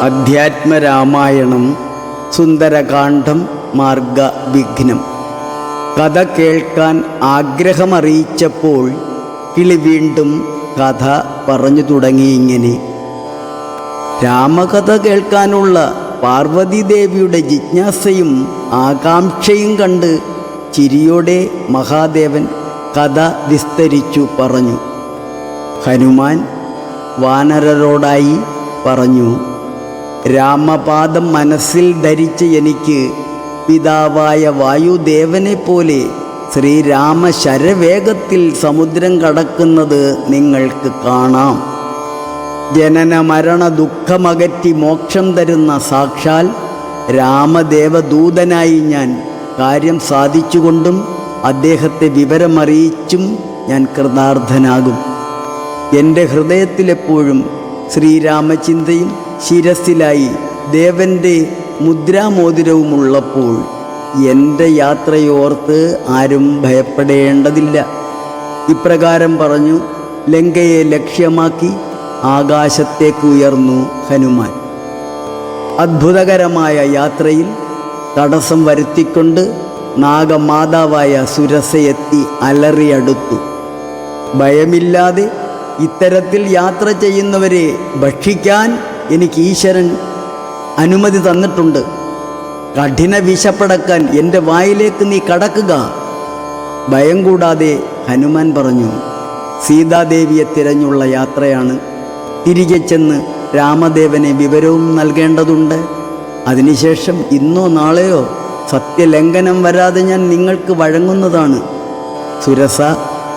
അധ്യാത്മരാമായണം സുന്ദരകാന്ഡം മാർഗവിഘ്നം. കഥ കേൾക്കാൻ ആഗ്രഹമറിയിച്ചപ്പോൾ കിളി വീണ്ടും കഥ പറഞ്ഞു തുടങ്ങി ഇങ്ങനെ. രാമകഥ കേൾക്കാനുള്ള പാർവതീദേവിയുടെ ജിജ്ഞാസയും ആകാംക്ഷയും കണ്ട് ചിരിയോടെ മഹാദേവൻ കഥ വിസ്തരിച്ചു പറഞ്ഞു. ഹനുമാൻ വാനരരോടായി പറഞ്ഞു, രാമപാദം മനസ്സിൽ ധരിച്ച എനിക്ക് പിതാവായ വായുദേവനെ പോലെ ശ്രീരാമ ശരവേഗത്തിൽ സമുദ്രം കടക്കുന്നത് നിങ്ങൾക്ക് കാണാം. ജനന മരണ ദുഃഖമകറ്റി മോക്ഷം തരുന്ന സാക്ഷാൽ രാമദേവദൂതനായി ഞാൻ കാര്യം സാധിച്ചുകൊണ്ടും അദ്ദേഹത്തെ വിവരമറിയിച്ചും ഞാൻ കൃതാർത്ഥനാകും. എൻ്റെ ഹൃദയത്തിലെപ്പോഴും ശ്രീരാമചിന്തയും ശിരസിലായി ദേവൻ്റെ മുദ്രാമോതിരവുമുള്ളപ്പോൾ എൻ്റെ യാത്രയോർത്ത് ആരും ഭയപ്പെടേണ്ടതില്ല. ഇപ്രകാരം പറഞ്ഞു ലങ്കയെ ലക്ഷ്യമാക്കി ആകാശത്തേക്ക് ഉയർന്നു ഹനുമാൻ. അത്ഭുതകരമായ യാത്രയിൽ തടസ്സം വരുത്തിക്കൊണ്ട് നാഗമാതാവായ സുരസയെത്തി അലറിയടുത്തു. ഭയമില്ലാതെ ഇത്തരത്തിൽ യാത്ര ചെയ്യുന്നവരെ ഭക്ഷിക്കാൻ എനിക്ക് ഈശ്വരൻ അനുമതി തന്നിട്ടുണ്ട്. കഠിന വിശപ്പടക്കാൻ എൻ്റെ വായിലേക്ക് നീ കടക്കുക. ഭയം കൂടാതെ ഹനുമാൻ പറഞ്ഞു, സീതാദേവിയെ തിരഞ്ഞുള്ള യാത്രയാണ്. തിരികെ ചെന്ന് രാമദേവനെ വിവരവും നൽകേണ്ടതുണ്ട്. അതിനുശേഷം ഇന്നോ നാളെയോ സത്യലംഘനം വരാതെ ഞാൻ നിങ്ങൾക്ക് വഴങ്ങുന്നതാണ്. സുരസ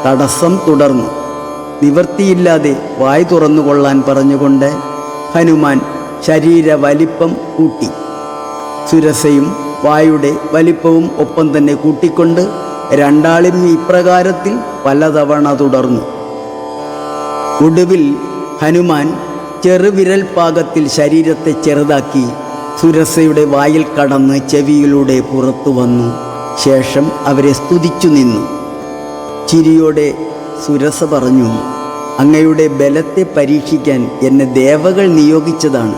തടസ്സം തുടർന്നു. നിവൃത്തിയില്ലാതെ വായ് തുറന്നുകൊള്ളാൻ പറഞ്ഞുകൊണ്ട് ഹനുമാൻ ശരീര വലിപ്പം കൂട്ടി. സുരസയും വായുടെ വലിപ്പവും ഒപ്പം തന്നെ കൂട്ടിക്കൊണ്ട് രണ്ടാളും ഇപ്രകാരത്തിൽ പലതവണ തുടർന്നു. ഒടുവിൽ ഹനുമാൻ ചെറുവിരൽ പാകത്തിൽ ശരീരത്തെ ചെറുതാക്കി സുരസയുടെ വായിൽ കടന്ന് ചെവിയിലൂടെ പുറത്തു വന്നു. ശേഷം അവരെ സ്തുതിച്ചു നിന്നു. ചിരിയോടെ സുരസ പറഞ്ഞു, അങ്ങയുടെ ബലത്തെ പരീക്ഷിക്കാൻ എന്നെ ദേവകൾ നിയോഗിച്ചതാണ്.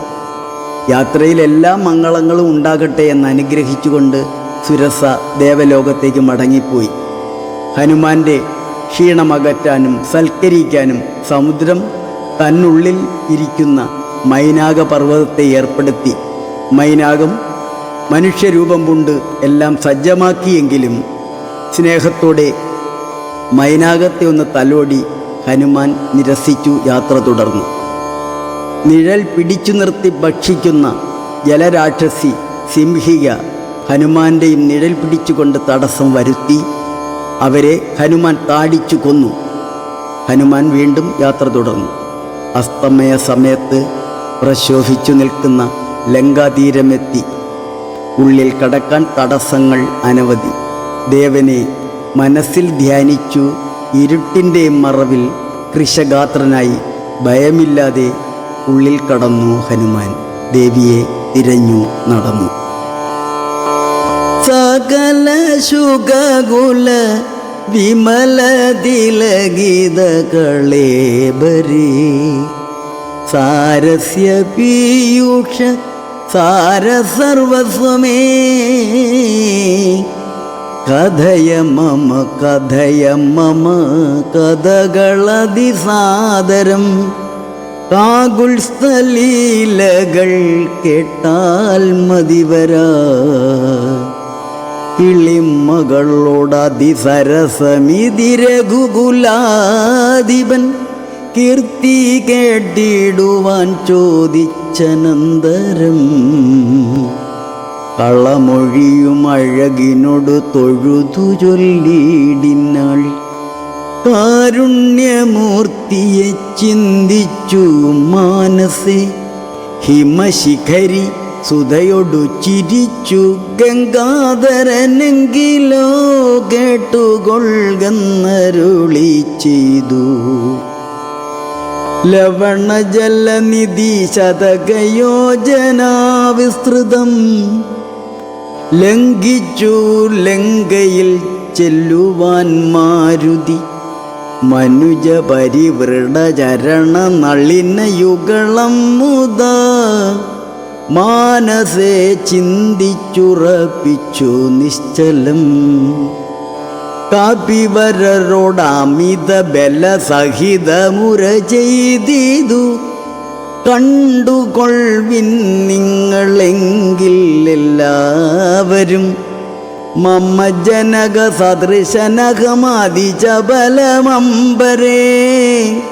യാത്രയിൽ എല്ലാ മംഗളങ്ങളും ഉണ്ടാകട്ടെ എന്ന് അനുഗ്രഹിച്ചുകൊണ്ട് സുരസ ദേവലോകത്തേക്ക് മടങ്ങിപ്പോയി. ഹനുമാന്റെ ക്ഷീണമകറ്റാനും സൽക്കരിക്കാനും സമുദ്രം തന്നുള്ളിൽ ഇരിക്കുന്ന മൈനാകപർവ്വതത്തെ ഏർപ്പെടുത്തി. മൈനാകം മനുഷ്യരൂപം കൊണ്ട് എല്ലാം സജ്ജമാക്കിയെങ്കിലും സ്നേഹത്തോടെ മൈനാകത്തെ ഒന്ന് തലോടി ഹനുമാൻ നിരസിച്ചു യാത്ര തുടർന്നു. നിഴൽ പിടിച്ചു നിർത്തി ഭക്ഷിക്കുന്ന ജലരാക്ഷസി സിംഹിക ഹനുമാന്റെയും നിഴൽ പിടിച്ചുകൊണ്ട് തടസ്സം വരുത്തി. അവരെ ഹനുമാൻ താടിച്ചു കൊന്നു. ഹനുമാൻ വീണ്ടും യാത്ര തുടർന്നു. അസ്തമയ സമയത്ത് പ്രശോഭിച്ചു നിൽക്കുന്ന ലങ്കാതീരമെത്തി. ഉള്ളിൽ കടക്കാൻ തടസ്സങ്ങൾ അനവധി. ദേവനെ മനസ്സിൽ ധ്യാനിച്ചു. ഇരുട്ടിൻ്റെ മറവിൽ കൃശഗാത്രനായി ഭയമില്ലാതെ ഉള്ളിൽ കടന്നു ഹനുമാൻ. ദേവിയെ തിരഞ്ഞു നടന്നു. സകല ശുഗകുല വിമല തിലഗീത കളേബരി സാരസ്യ പീയൂഷ സാര സർവസ്വമേ കഥയ മമ കഥകളതിസാദരം കാകുൽസ്ഥലീലകൾ കേട്ടാൽ മതിവരാ കിളിമകളോടതിസരസമിതിരഘുകുലാധിപൻ കീർത്തി കേട്ടിടുവാൻ ചോദിച്ചനന്തരം കളമൊഴിയും അഴകിനോട് തൊഴുതു ചൊല്ലിടിനാൾ. കാരുണ്യമൂർത്തിയെ ചിന്തിച്ചു മാനസേ ഹിമശിഖരി സുധയൊടു ചിരിച്ചു ഗംഗാധരനെങ്കിലോ കേട്ടുകൊള്ളുന്നരുളി ചെയ്തു. ലവണജലനിധി ശതകയോജനാ വിസ്തൃതം ലംഘിച്ചു ലങ്കയിൽ ചെല്ലുവാൻ മാരുതി. മനുജ പരിവൃഢചരണ നളിന യുഗളം മുത മാനസേ ചിന്തിച്ചുറപ്പിച്ചു നിശ്ചലം. കപിവരരോടമിത ബലസഹിതമുര ചെയ്തിതു കണ്ടുകൊൾവിൻ നിങ്ങളെങ്കിൽ എല്ലാവരും. മമ്മ ജനക സദൃശനകമാതിചബലമമ്പരേ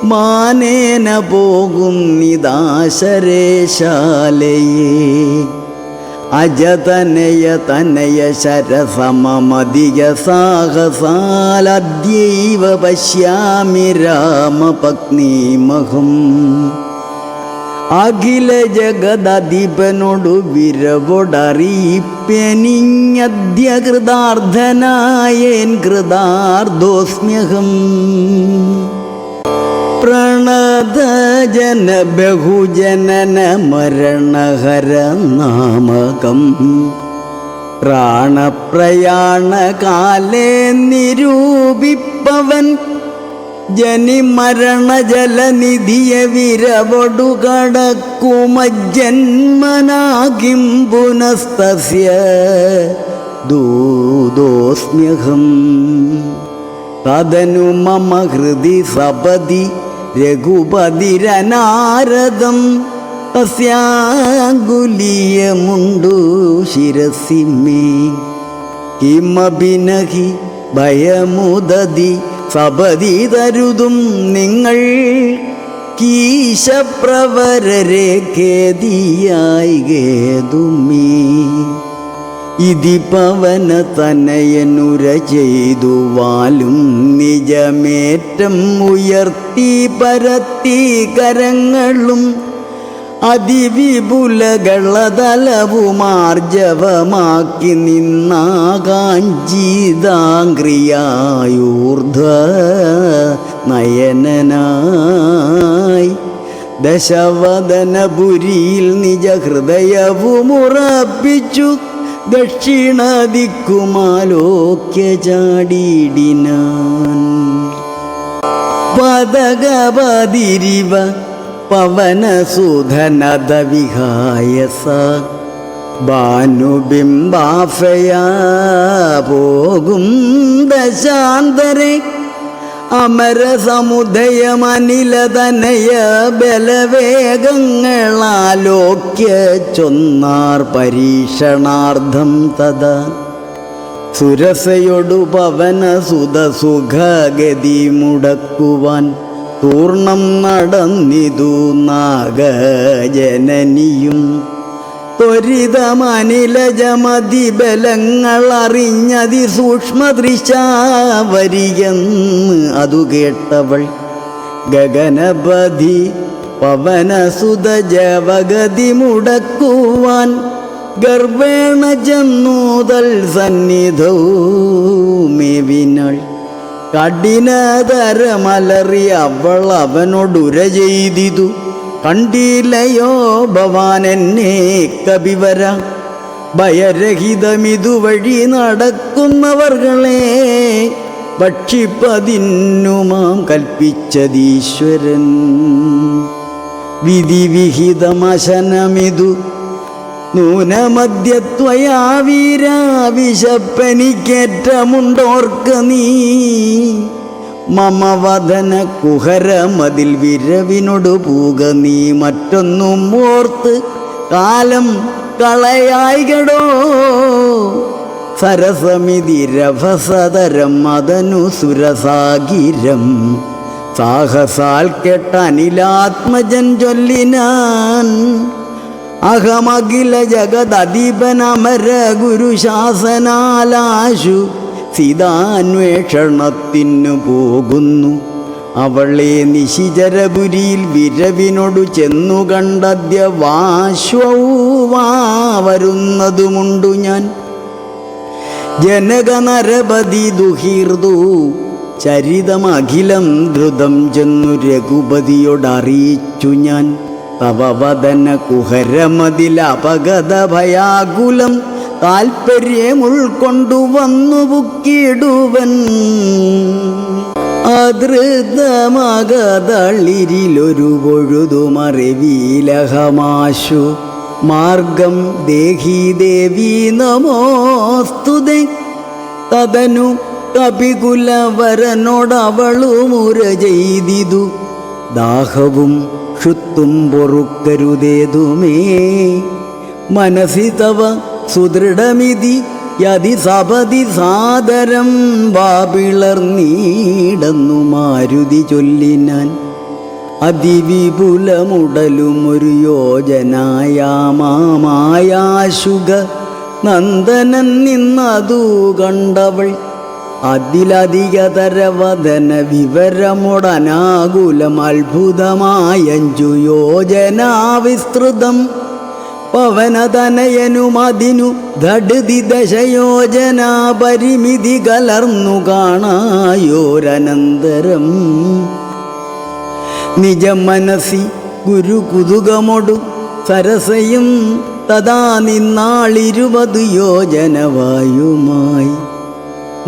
മാനേന പോകുന്നിതാശരേശാലയേ. അജതനയ തനയ ശരസമമധിക സാഹസാലദ്യൈവ പശ്യാമി രാമപത്നീമഹം. അഖില ജഗദധിപനോടു വിരവോടറിയിപ്പെനിഞ്ഞദ്യ കൃതാർത്ഥനായേൻ കൃതാർത്ഥോസ്മ്യഹം. പ്രണതജന ബഹുജനന മരണഹര നാമകം പ്രാണപ്രയാണകാലേ നിരൂപിപ്പവൻ. ജനിമരണജലനിധിയ വിരവൊടു കടക്കുമജ്ജന്മനാകിം പുനസ്തസ്യ ദൂതോസ്മ്യഹം. തദനു മമ ഹൃദി സപതി രഘുപതിരനാരദം തസ്യാങ്കുലീയമുണ്ടു ശിരസി മേ. കിമഭിനഹി ഭയമുദതി സപതി തരുതും നിങ്ങൾ കീശപ്രവരരെ ഖേദിയായി ഖേതുമേ. ഇതി പവന തനയനുര ചെയ്തു വാലും നിജമേറ്റം ഉയർത്തി പരത്തി കരങ്ങളും അതിവിപുലകളതലവുമാർജവമാക്കി നിന്നാകാഞ്ചിതാംഗ്രിയായൂർധ നയനനായി. ദശവദനപുരിയിൽ നിജ ഹൃദയവുമുറപ്പിച്ചു ദക്ഷിണദിക്കുമാലോക്യ ചാടിയിടിനാൻ. പദകപതിരിവ പവനസുധനദ വിഹായസ ഭാനുബിംബാഫയാ പോകും ദശാന്തരെ. അമരസമുദയമനിലതനയ ബലവേഗങ്ങളാലോക്യ ചൊന്നാർ പരീക്ഷണാർത്ഥം തഥാ. സുരസയൊടു പവനസുതസുഖഗതി മുടക്കുവാൻ പൂർണ്ണം നടന്നിതു നാഗജനനിയും. ത്വരിതമനിലജമതിബലങ്ങളറിഞ്ഞതി സൂക്ഷ്മദൃശാവരിയെന്ന് അതു കേട്ടവൾ. ഗഗനപതി പവനസുതജവഗതി മുടക്കുവാൻ ഗർവേണ ചെന്നൂതൽ സന്നിധൗ മേവിനാൾ. കഠിനതരമലറി അവൾ അവനോടുര ചെയ്തിതു കണ്ടില്ലയോ ഭവാൻ എന്നെ കപിവര. ഭയരഹിതമിതുവഴി നടക്കുന്നവർകളെ ഭക്ഷിപ്പതിന്നുമാം കൽപ്പിച്ചതീശ്വരൻ. വിധിവിഹിതമശനമിതു നൂനമദ്യത്വയാ വീരാ. വിശപ്പനിക്കേറ്റമുണ്ടോർക്ക നീ. മമ വദന കുഹരമതിൽ വിരവിനോടു പൂക നീ. മറ്റൊന്നും ഓർത്ത് കാലം കളയായികടോ. സരസമിതിരഭസതരം അതനു സുരസാഗിരം. സാഹസാൽ കേട്ട അനിലാത്മജൻ ചൊല്ലിനാൻ. അഹമഖില ജഗദീപനമര ഗുരുശാസനാലാശു സീതാന്വേഷണത്തിനു പോകുന്നു. അവളെ നിശിചരപുരിയിൽ വിരവിനോടു ചെന്നു കണ്ടദ്യ വാശ്വവാ വരുന്നതുമുണ്ടു ഞാൻ. ജനകനരപതി ദുഹീർദു ചരിതമഖിലം ദ്രുതം ചെന്നു രഘുപതിയോടറിയിച്ചു ഞാൻ. തവ വദന കുഹരമതിൽ അപഗത ഭയാകുലം താൽപര്യം ഉൾക്കൊണ്ടുവന്നു പുക്കിടുവൻ. അധൃതമകതളിരിലൊരു പൊഴുതുമറിവീലഹമാശു മാർഗം ദേഹി ദേവി നമോസ്തുതേ. തദനു കപികുലവരനോടവളുമുര ചെയ്തിതു. ദാഹവും ക്ഷുത്തും പൊറുക്കരുതേതുമേ. മനസി തവ സുദൃഢമിതി യതി സപതി സാദരം വാപിളർന്നീടന്നു മാരുതി ചൊല്ലിനാൻ. അതിവിപുലമുടലുമൊരു യോജനായാമായാശുക നന്ദനൻ നിന്നതു കണ്ടവൾ. അതിലധികതരവദന വിവരമുടനാകുലം അത്ഭുതമായഞ്ചു യോജനാ വിസ്തൃതം. പവനതനയനുമതിനു ധടുതി ദശയോജനാ പരിമിതി കലർന്നു കാണായോരനന്തരം. നിജ മനസി ഗുരു കുതുകമൊടു സരസയും തഥാ നിന്നാളിരുപത് യോജനവായുമായി.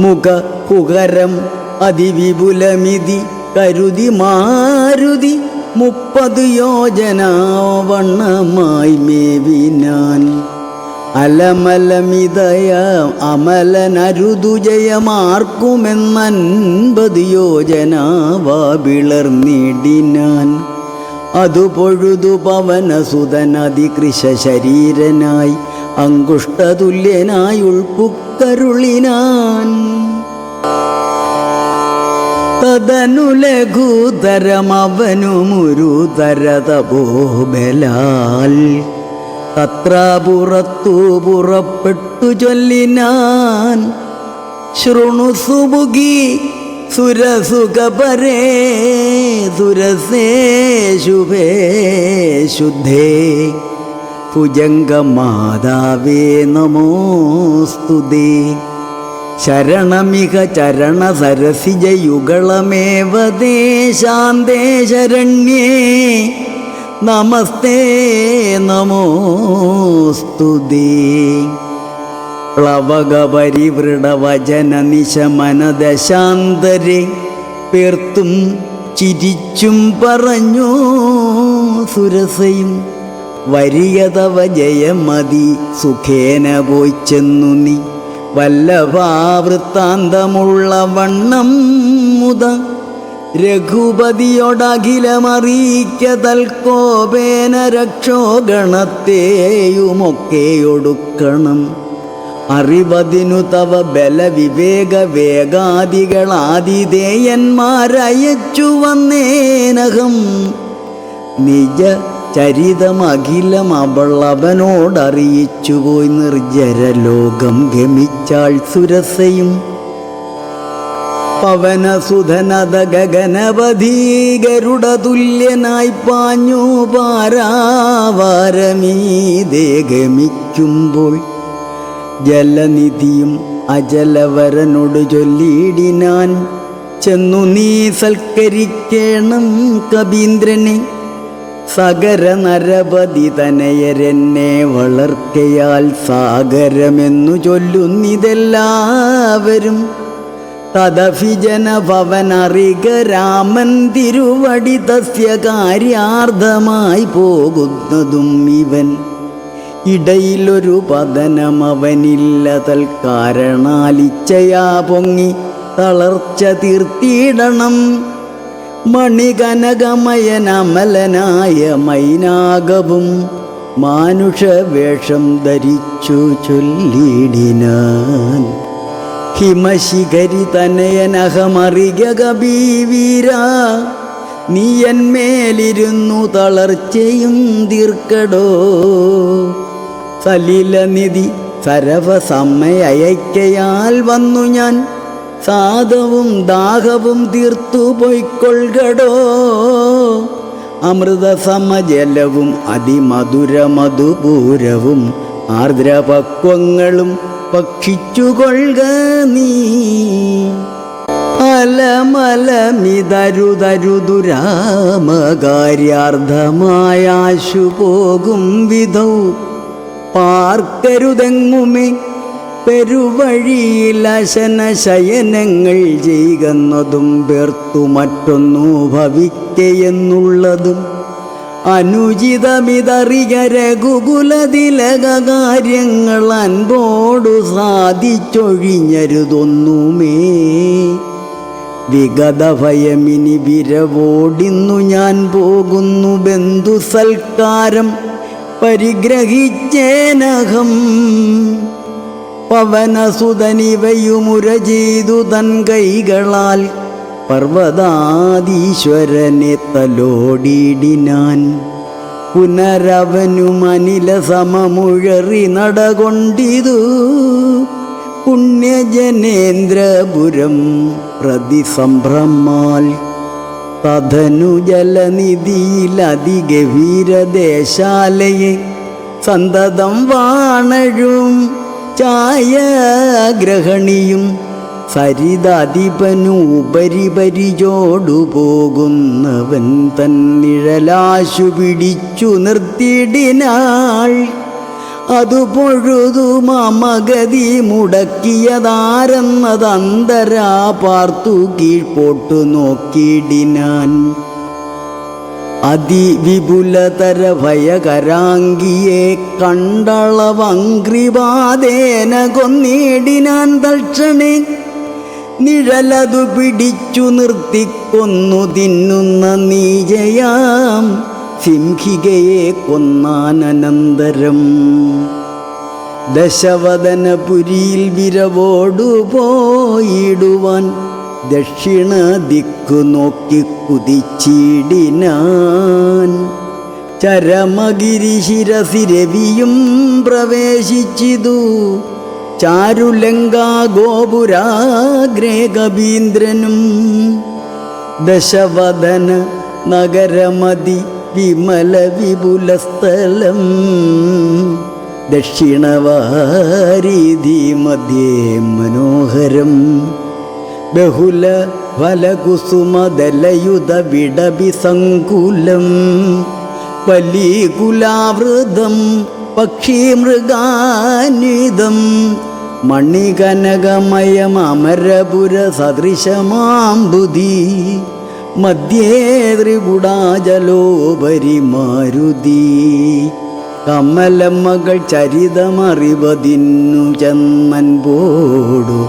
മുഖ കുഹരം അതിവിപുലമിതി കരുതി മാരുതി 30 യോജന വണ്ണമായി മേവിനാൻ. അലമലമിതയ അമലനരുതുജയമാർക്കുമെന്നൻപത് യോജന വാപിളർന്നിടിനാൻ. അതു പൊഴുതു പവനസുതനതികൃശ ശരീരനായി അങ്കുഷ്ടതുല്യനായി ഉൾപ്പുക്കരുളിനാൻ. തദനു ലഘുതരമവനുമുരുതര തപോബലാൽ തത്ര പുറത്തു പുറപ്പെട്ടു ചൊല്ലിനാൻ. ശൃണു സുമുഖി സുരസുഖപരേ സുരസേ ശുഭേ ശുദ്ധേ ഭുജംഗമാതാവേ നമോസ്തുതേ. ശരണമിക ചരണസരസിജയുഗളമേവ ദേ ശാന്തേ ശരണ്യേ നമസ്തേ നമോസ്തുതേ. പ്ലവകപരിവൃഢവചന നിശമനദശാന്തരെ പേർത്തും ചിരിച്ചും പറഞ്ഞു സുരസയും. വരിയതവ ജയമതി സുഖേന പോയി ചെന്നു നീ വല്ലഭാവൃത്താന്തമുള്ള വണ്ണം മുത. രഘുപതിയോടഖിലമറിയിക്ക തൽക്കോപേന രക്ഷോഗണത്തെയുമൊക്കെയൊടുക്കണം. അറിവതിനു തവ ബലവിവേക വേഗാദികളാതിഥേയന്മാരയച്ചു വന്നേനകം. നിജ ചരിതമഖിലം അവളവനോടറിയിച്ചുപോയി നിർജ്ജരലോകം ഗമിച്ചാൾ സുരസയും. പവനസുധനത ഗഗനപതി ഗരുഡതുല്യനായി പാഞ്ഞു പാരാവാരമീതേ ഗമിക്കുമ്പോൾ. ജലനിധിയും അജലവരനോട് ചൊല്ലിയിടിനാൻ. ചെന്നു നീ സൽക്കരിക്കേണം കവീന്ദ്രനെ. സഗര നരപതി തനയരെന്നെ വളർക്കയാൽ സാഗരമെന്നു ചൊല്ലുന്നിതെല്ലാവരും. തദഭിജന ഭവനറിക രാമൻ തിരുവടി തസ്യ കാര്യാർത്ഥമായി പോകുന്നതും ഇവൻ. ഇടയിലൊരു പതനമവനില്ല തൽക്കാരണാലിച്ചയാ പൊങ്ങി തളർച്ച തീർത്തിയിടണം. മണികനകമയനമലനായ മൈനാകവും മാനുഷവേഷം ധരിച്ചു ചൊല്ലിടിനാൻ. ഹിമശിഖരി തനയനഹമറിക കബീവീര. നീ എന്മേലിരുന്നു തളർച്ചയും തീർക്കടോ. സലിലനിധി സരവസമ്മയക്കയാൽ വന്നു ഞാൻ. സാധവും ദാഹവും തീർത്തു പൊയ്ക്കൊള്ളുകടോ. അമൃതസമജലവും അതിമധുരമധുപൂരവും ആർദ്രപക്വങ്ങളും ഭക്ഷിച്ചുകൊള്ളുക നീ. അലമലമിതരുതരുതുരാമകാര്യാർത്ഥമായാശു പോകും വിധൗ പാർക്കരുതെങ്ങുമേ. പെരുവഴിയിൽ അശനശയനങ്ങൾ ചെയ്യുന്നതും പേർത്തു മറ്റൊന്നു ഭവിക്കയെന്നുള്ളതും അനുചിതമിതറിയ രഘുകുലതിലക കാര്യങ്ങൾ അൻപോടു സാധിച്ചൊഴിഞ്ഞരുതൊന്നുമേ. വിഗത ഭയമിനി വിരവോടിന്നു ഞാൻ പോകുന്നു, ബന്ധു സൽക്കാരം പരിഗ്രഹിച്ചേനഹം. പവനസുതനിവയുമുര ചെയ്തു തൻ കൈകളാൽ പർവ്വതാദീശ്വരനെ തലോടിയിടിനാൻ. പുനരവനും അനില സമമുഴറി നടകൊണ്ടിതു പുണ്യജനേന്ദ്രപുരം പ്രതിസംഭ്രമാൽ. തധനു ജലനിധിയിലതിഗഭീരദേശാലയെ സന്തതം വാണഴും ഛായാഗ്രഹണിയും സരിതാധിപനു ഉപരിപരിചോടു പോകുന്നവൻ തന്നിഴലാശു പിടിച്ചു നിർത്തിയിടിനാൾ. അതു പൊഴുതു മമഗതി മുടക്കിയതാരെന്നതന്തരാ പാർത്തു കീഴ്പോട്ടു നോക്കിയിടിനാൻ. അതിവിപുലതര ഭയകരാങ്കിയെ കണ്ടളവംഗ്രിപാദേന കൊന്നിടിനാൻ തൽക്ഷണേ. നിഴലതു പിടിച്ചു നിർത്തിക്കൊന്നു തിന്നുന്ന നീജയാം സിംഹികയെ കൊന്നാനന്തരം. ദശവദനപുരിയിൽ വിരവോടു പോയിടുവാൻ ദക്ഷിണ ദിക്കു നോക്കി കുതിച്ചിടിനാൻ. ചരമഗിരിശിരസിരവിയും പ്രവേശിച്ചിതു ചാരുലങ്കാ ഗോപുരാഗ്രേ കവീന്ദ്രനും. ദശവദന നഗരമതി വിമല വിപുലസ്ഥലം ദക്ഷിണവാരീധി മധ്യേ മനോഹരം. ബഹുല ഫലകുസുമദലയുധ വിടബിസങ്കുലം വലീകുലാവൃതം പക്ഷിമൃഗാന്വിതം മണികനകമയമരപുര സദൃശമാംബുധി മധ്യേ ത്രികുടാജലോപരി മാരുതി. കമലമ്മകൾ ചരിതമറിവതിന്നു ചെന്നൻപോടു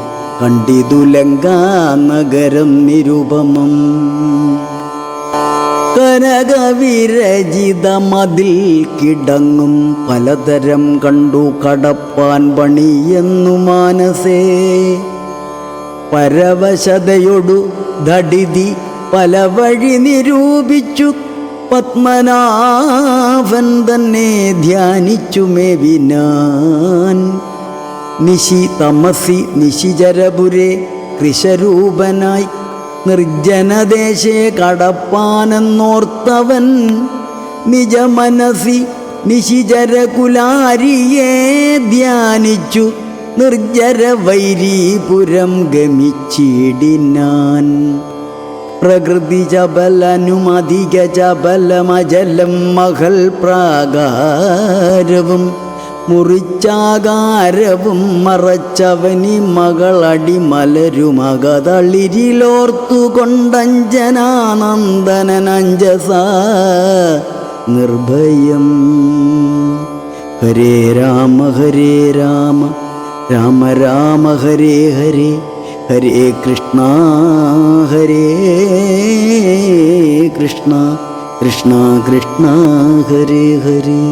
കണ്ടിതു ലങ്കാനഗരം നിരുപമം. കനകവിരചിതമതിൽ കിടങ്ങും പലതരം കണ്ടു കടപ്പാൻ പണിയെന്നു മാനസേ. പരവശതയൊടു ധടിതി പല വഴി നിരൂപിച്ചു പത്മനാഭൻ തന്നെ ധ്യാനിച്ചു മേവിനാൻ. നിശി തമസി നിശിചരപുരേ കൃശരൂപനായി നിർജ്ജനദേശേ കടപ്പാനെന്നോർത്തവൻ നിജമനസി നിശിചരകുലാരിയെ ധ്യാനിച്ചു നിർജ്ജരവൈരീപുരം ഗമിച്ചിടിനാൻ. പ്രകൃതി ചപലനുമധിക ചപലമജലം മഹൽ പ്രാകാരവും മുറിച്ചാകാരവും മറച്ചവനി മകളടി മലരുമകതളിരിലോർത്തു കൊണ്ടഞ്ജനാനന്ദനഞ്ജസ നിർഭയം. ഹരേ രാമ രാമ രാമ ഹരേ ഹരേ, ഹരേ കൃഷ്ണ കൃഷ്ണ കൃഷ്ണ ഹരേ ഹരേ.